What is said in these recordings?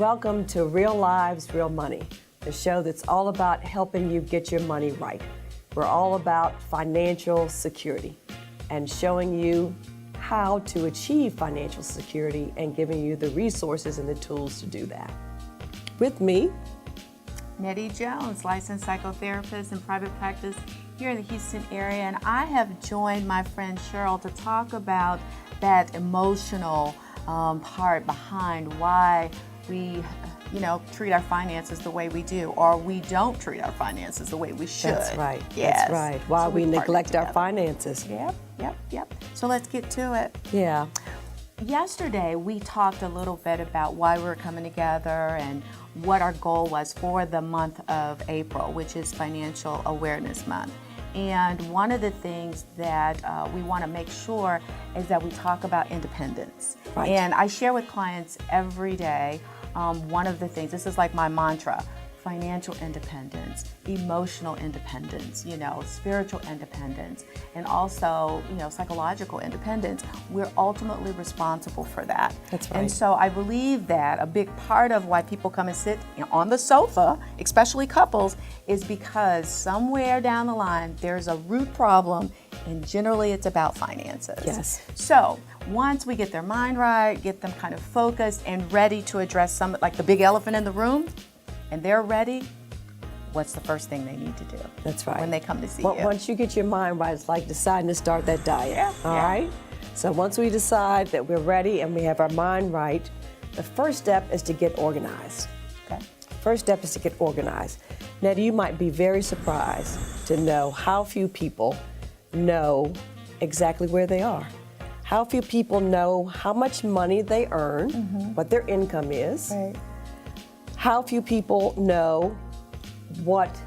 Welcome to Real Lives, Real Money, the show that's all about helping you get your money right. We're all about financial security and showing you how to achieve financial security and giving you the resources and the tools to do that. With me, Nettie Jones, licensed psychotherapist in private practice here in the Houston area, and I have joined my friend Cheryl to talk about that emotional part behind why we treat our finances the way we do, or we don't treat our finances the way we should. That's right. Yes. That's right. Why we neglect our finances. Yep. So let's get to it. Yeah. Yesterday, we talked a little bit about why we're coming together and what our goal was for the month of April, which is Financial Awareness Month. And one of the things that we want to make sure is that we talk about independence. Right. And I share with clients every day one of the things, this is like my mantra: financial independence, emotional independence, spiritual independence, and also, psychological independence. We're ultimately responsible for that. That's right. And so I believe that a big part of why people come and sit on the sofa, especially couples, is because somewhere down the line there's a root problem, and generally it's about finances. Yes. So once we get their mind right, get them kind of focused and ready to address some, like the big elephant in the room, and they're ready, what's the first thing they need to do? That's right. When they come to see you. Once you get your mind right, it's like deciding to start that diet. All right? So once we decide that we're ready and we have our mind right, the first step is to get organized. Okay. First step is to get organized. Nettie, you might be very surprised to know how few people know exactly where they are. How few people know how much money they earn, what their income is. Right. How few people know what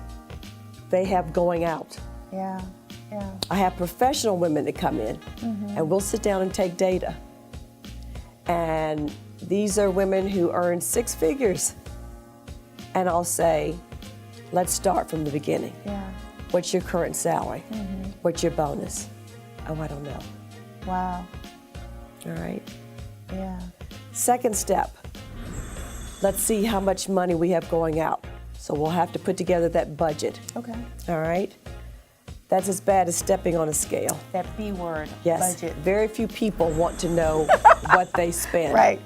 they have going out. Yeah. I have professional women that come in and we'll sit down and take data. And these are women who earn six figures. And I'll say, let's start from the beginning. Yeah. What's your current salary? What's your bonus? Oh, I don't know. Wow. All right. Yeah. Second step, let's see how much money we have going out. So we'll have to put together that budget. Okay. All right? That's as bad as stepping on a scale. That B word, Yes. budget. Very few people want to know what they spend. Right.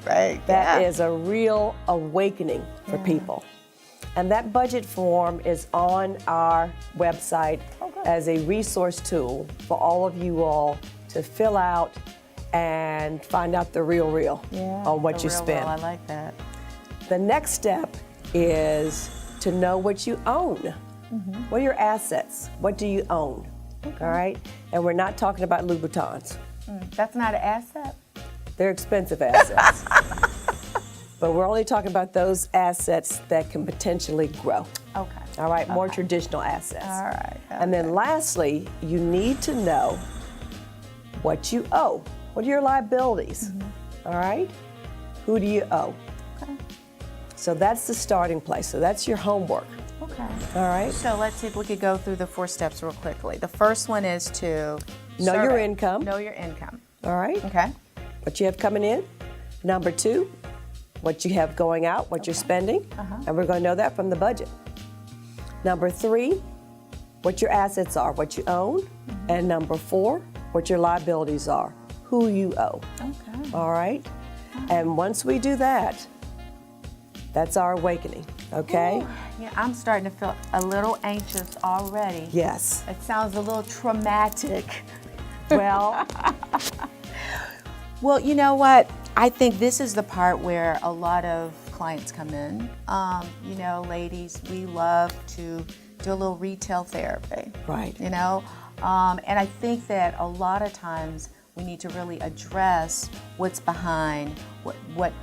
That is a real awakening for people. And that budget form is on our website as a resource tool for all of you all to fill out and find out the real on what you spend. I like that. The next step is to know what you own. What are your assets? What do you own? All right? And we're not talking about Louboutins. That's not an asset? They're expensive assets. But we're only talking about those assets that can potentially grow. Okay. All right? More traditional assets. All right. And then lastly, you need to know what you owe. What are your liabilities? All right? Who do you owe? Okay. So that's the starting place. So that's your homework. Okay. All right? So let's see if we could go through the 4 steps real quickly. The first one is to Know your survey. income. Know your income. All right? Okay. What you have coming in. Number 2, what you have going out, what you're spending. And we're going to know that from the budget. Number 3, what your assets are, what you own. And number 4, what your liabilities are, who you owe. Okay. All right? And once we do that, that's our awakening, okay? Ooh, yeah, I'm starting to feel a little anxious already. Yes. It sounds a little traumatic. Well, Well, you know what? I think this is the part where a lot of clients come in. Ladies, we love to do a little retail therapy. right. And I think that a lot of times we need to really address what's behind what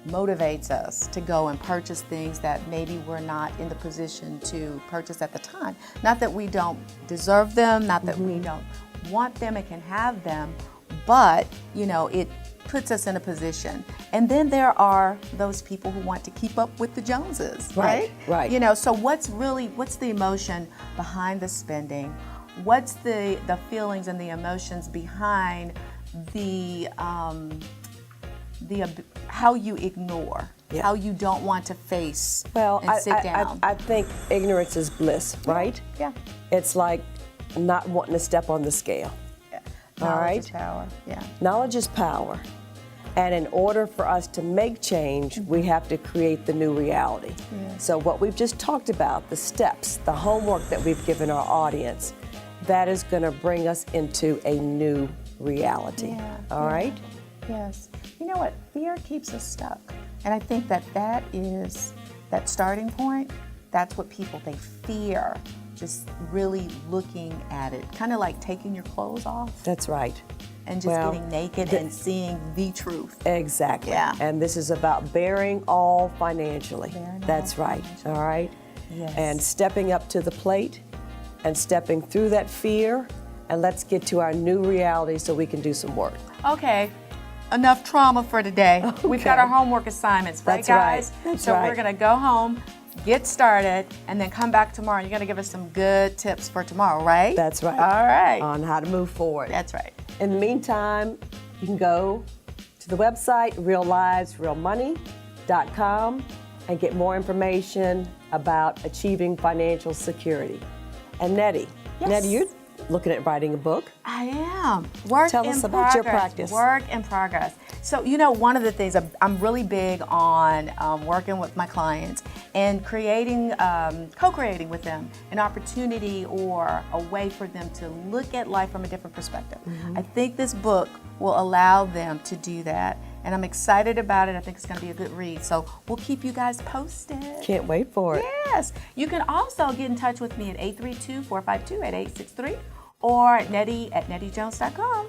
motivates us to go and purchase things that maybe we're not in the position to purchase at the time. Not that we don't deserve them, not that we don't want them and can have them, but it puts us in a position. And then there are those people who want to keep up with the Joneses, right? Right. So what's the emotion behind the spending? What's the feelings and the emotions behind the how you ignore how you don't want to face Well, and sit down. I think ignorance is bliss, right? Yeah. It's like not wanting to step on the scale. All Knowledge right? is power. Yeah. Knowledge is power. And in order for us to make change, we have to create the new reality. Yeah. So what we've just talked about, the steps, the homework that we've given our audience, that is going to bring us into a new reality. Yeah, All right? Yes. You know what? Fear keeps us stuck. And I think that is that starting point. That's what they fear, just really looking at it. Kind of like taking your clothes off That's right. and just getting naked and seeing the truth. Exactly. Yeah. And this is about bearing all financially. That's right. All right? Yes. And stepping up to the plate and stepping through that fear, and let's get to our new reality so we can do some work. Okay. Enough trauma for today. We've got Okay. our homework assignments, right, That's right. guys? That's so right. we're going to go home, get started, and then come back tomorrow. You're going to give us some good tips for tomorrow, right? That's right. All right. On how to move forward. That's right. In the meantime, you can go to the website, reallivesrealmoney.com, and get more information about achieving financial security. And Nettie, Yes. Nettie, you're looking at writing a book. I am. Work Tell in us about your progress. practice. Work in progress. So, one of the things I'm really big on working with my clients and creating, co-creating with them an opportunity or a way for them to look at life from a different perspective. I think this book will allow them to do that. And I'm excited about it. I think it's going to be a good read. So we'll keep you guys posted. Can't wait for it. Yes. You can also get in touch with me at 832-452-8863 or at Nettie@nettiejones.com.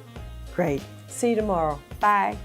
Great. See you tomorrow. Bye.